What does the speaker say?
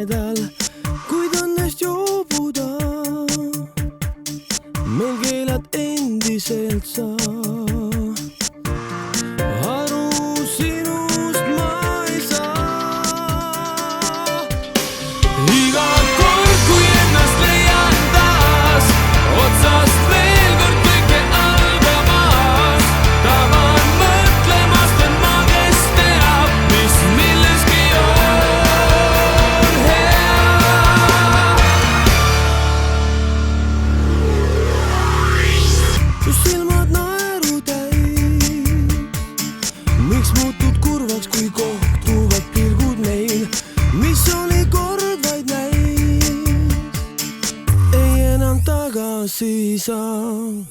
nädal, kuid õnnest joobuda meil keelad endiselt sa. Aru sinust ma ei saa. Iga kord, kui ennast leian taas, otsast veel kord kõike algamas, tavan mõtlemast, et ma kes teab, mis milleski on hea. Su silmad naeru täis, miks muutud kurvaks, kui kohtuvad pilgud meil, mis oli kord vaid näis, ei enam tagasi saa.